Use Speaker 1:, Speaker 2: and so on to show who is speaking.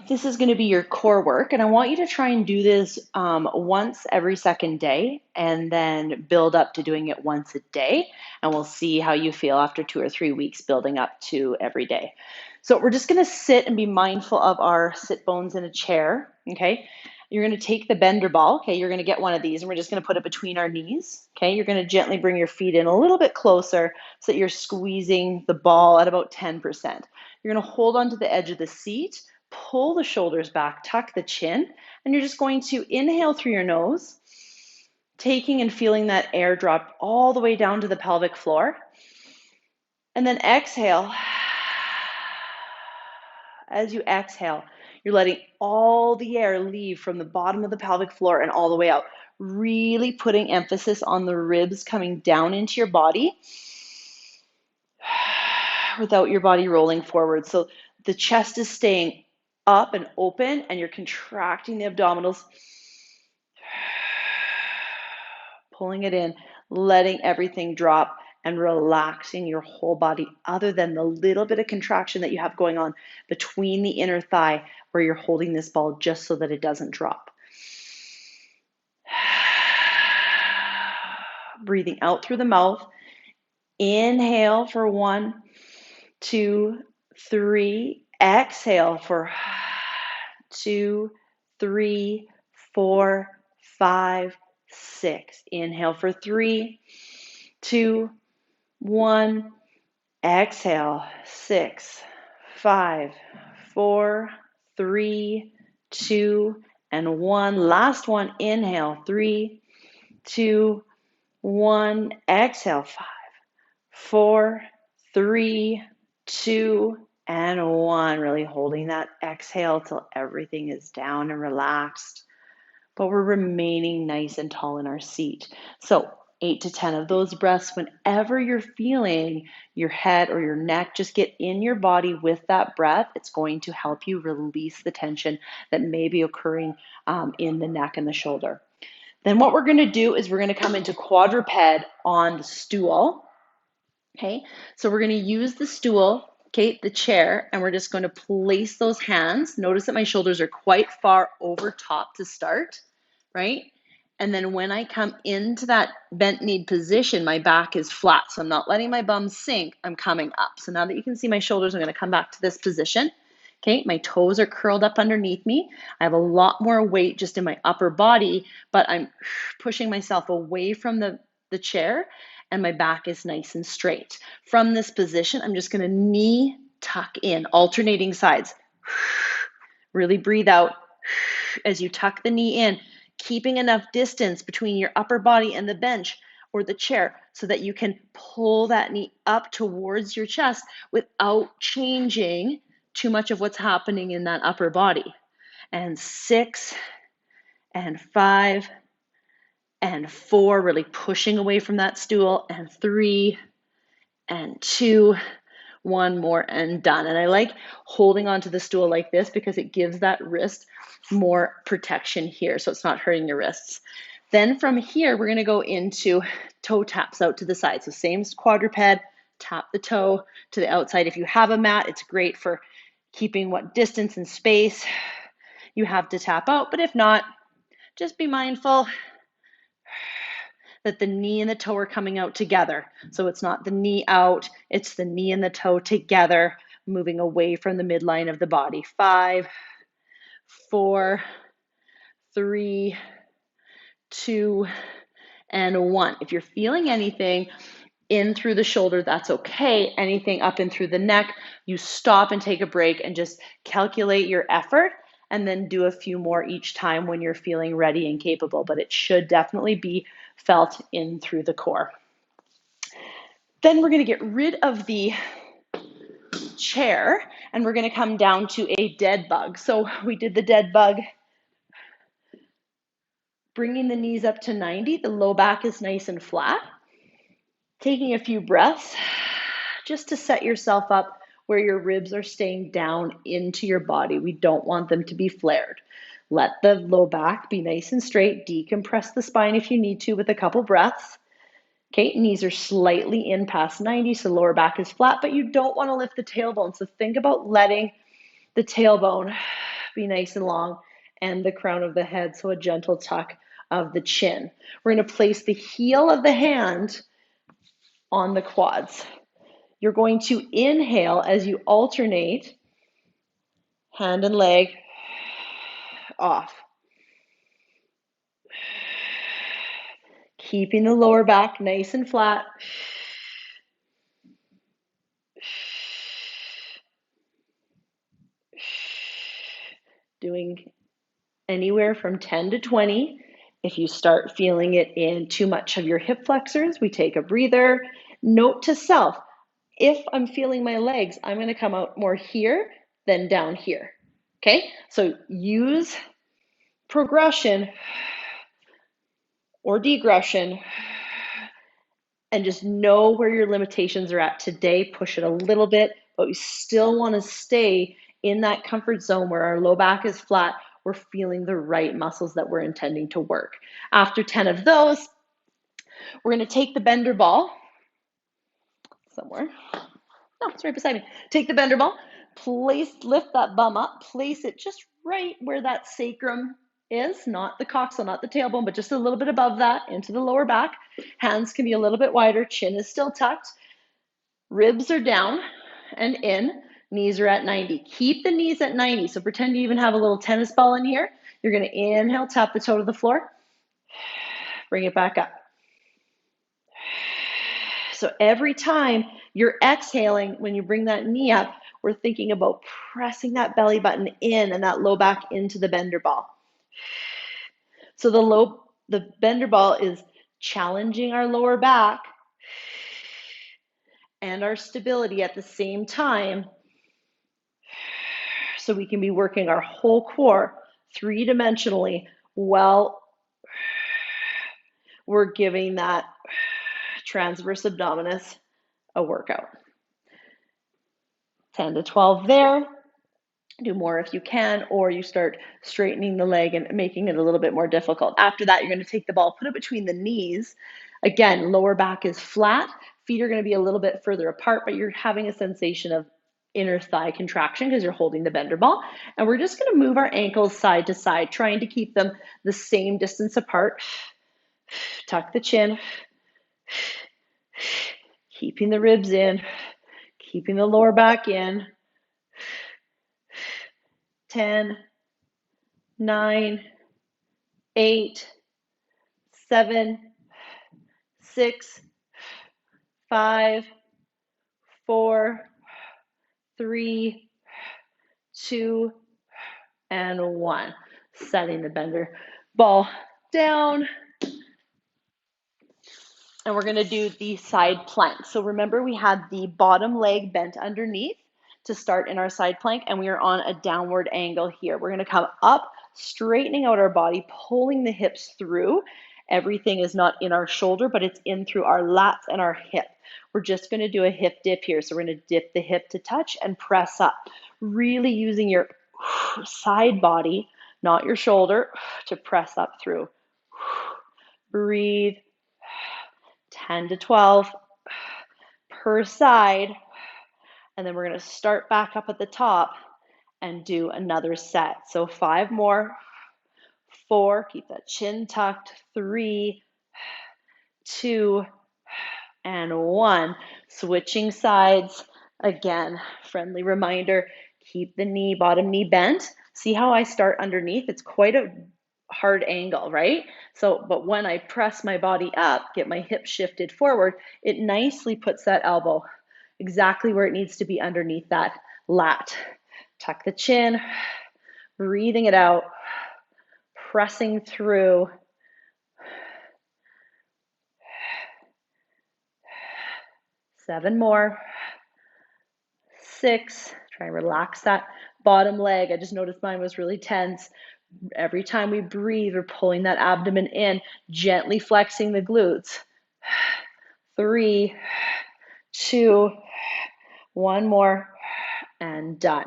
Speaker 1: This is going to be your core work, and I want you to try and do this once every second day and then build up to doing it once a day. And we'll see how you feel after 2 or 3 weeks building up to every day. So we're just going to sit and be mindful of our sit bones in a chair, okay? You're going to take the bender ball, okay? You're going to get one of these and we're just going to put it between our knees, okay? You're going to gently bring your feet in a little bit closer so that you're squeezing the ball at about 10%. You're going to hold onto the edge of the seat, pull the shoulders back, tuck the chin, and you're just going to inhale through your nose, taking and feeling that air drop all the way down to the pelvic floor. And then exhale. As you exhale, you're letting all the air leave from the bottom of the pelvic floor and all the way out, really putting emphasis on the ribs coming down into your body without your body rolling forward. So the chest is staying up and open and you're contracting the abdominals, pulling it in, letting everything drop and relaxing your whole body other than the little bit of contraction that you have going on between the inner thigh where you're holding this ball just so that it doesn't drop. Breathing out through the mouth. Inhale for 1, 2, 3. Exhale for 2, 3, 4, 5, 6. Inhale for 3, 2, 1. Exhale, 6, 5, 4, 3, 2, and 1. Last one, inhale, 3, 2, 1. Exhale, 5, 4, 3, 2, and 1. Really holding that exhale till everything is down and relaxed, but we're remaining nice and tall in our seat. So 8 to 10 of those breaths. Whenever you're feeling your head or your neck just get in your body with that breath, it's going to help you release the tension that may be occurring in the neck and the shoulder. Then what we're going to do is we're going to come into quadruped on the stool. Okay, so we're going to use the stool, okay, the chair, and we're just going to place those hands. Notice that my shoulders are quite far over top to start, right? And then when I come into that bent knee position, my back is flat. So I'm not letting my bum sink, I'm coming up. So now that you can see my shoulders, I'm going to come back to this position. Okay, my toes are curled up underneath me. I have a lot more weight just in my upper body, but I'm pushing myself away from the chair and my back is nice and straight. From this position, I'm just going to knee tuck in, alternating sides. Really breathe out as you tuck the knee in, keeping enough distance between your upper body and the bench or the chair so that you can pull that knee up towards your chest without changing too much of what's happening in that upper body. And 6 and 5 and 4, really pushing away from that stool, and 3 and 2, 1 more and done. And I like holding onto the stool like this because it gives that wrist more protection here so it's not hurting your wrists. Then from here, we're going to go into toe taps out to the side. So same quadruped, tap the toe to the outside. If you have a mat, it's great for keeping what distance and space you have to tap out. But if not, just be mindful that the knee and the toe are coming out together. So it's not the knee out, it's the knee and the toe together, moving away from the midline of the body. 5, 4, 3, 2, and 1. If you're feeling anything in through the shoulder, that's okay. Anything up and through the neck, you stop and take a break and just calculate your effort and then do a few more each time when you're feeling ready and capable. But it should definitely be felt in through the core. Then we're going to get rid of the chair and we're going to come down to a dead bug. So we did the dead bug, bringing the knees up to 90. The low back is nice and flat. Taking a few breaths just to set yourself up where your ribs are staying down into your body. We don't want them to be flared. Let the low back be nice and straight. Decompress the spine if you need to with a couple breaths. Okay, knees are slightly in past 90, so lower back is flat, but you don't want to lift the tailbone. So think about letting the tailbone be nice and long, and the crown of the head, so a gentle tuck of the chin. We're going to place the heel of the hand on the quads. You're going to inhale as you alternate hand and leg off. Keeping the lower back nice and flat. Doing anywhere from 10 to 20. If you start feeling it in too much of your hip flexors, we take a breather. Note to self, if I'm feeling my legs, I'm going to come out more here than down here. Okay, so use progression or degression and just know where your limitations are at today. Push it a little bit, but we still want to stay in that comfort zone where our low back is flat. We're feeling the right muscles that we're intending to work. After 10 of those, we're going to take the bender ball somewhere. No, it's right beside me. Take the bender ball, lift that bum up, place it just right where that sacrum is, not the coxal, not the tailbone, but just a little bit above that into the lower back. Hands can be a little bit wider, chin is still tucked. Ribs are down and in, knees are at 90. Keep the knees at 90. So pretend you even have a little tennis ball in here. You're going to inhale, tap the toe to the floor, bring it back up. So every time you're exhaling, when you bring that knee up, we're thinking about pressing that belly button in and that low back into the bender ball. So the bender ball is challenging our lower back and our stability at the same time, so we can be working our whole core three-dimensionally while we're giving that transverse abdominis a workout. 10 to 12 there. Do more if you can, or you start straightening the leg and making it a little bit more difficult. After that, you're going to take the ball, put it between the knees. Again, lower back is flat. Feet are going to be a little bit further apart, but you're having a sensation of inner thigh contraction because you're holding the bender ball. And we're just going to move our ankles side to side, trying to keep them the same distance apart. Tuck the chin. Keeping the ribs in. Keeping the lower back in. 10, 9, 8, 7, 6, 5, 4, 3, 2, and 1. Setting the bender ball down. And we're going to do the side plank. So remember, we had the bottom leg bent underneath to start in our side plank, and we are on a downward angle here. We're going to come up, straightening out our body, pulling the hips through. Everything is not in our shoulder, but it's in through our lats and our hip. We're just going to do a hip dip here. So we're going to dip the hip to touch and press up, really using your side body, not your shoulder, to press up through. Breathe. 10 to 12 per side. And then we're going to start back up at the top and do another set. So 5 more. 4, keep that chin tucked. 3, 2, and 1. Switching sides. Again, friendly reminder, keep the bottom knee bent. See how I start underneath? It's quite a hard angle, right? So, but when I press my body up, get my hip shifted forward, it nicely puts that elbow exactly where it needs to be underneath that lat. Tuck the chin, breathing it out, pressing through. 7 more. 6, try and relax that bottom leg. I just noticed mine was really tense. Every time we breathe, we're pulling that abdomen in, gently flexing the glutes. 3, 2, 1 more, and done.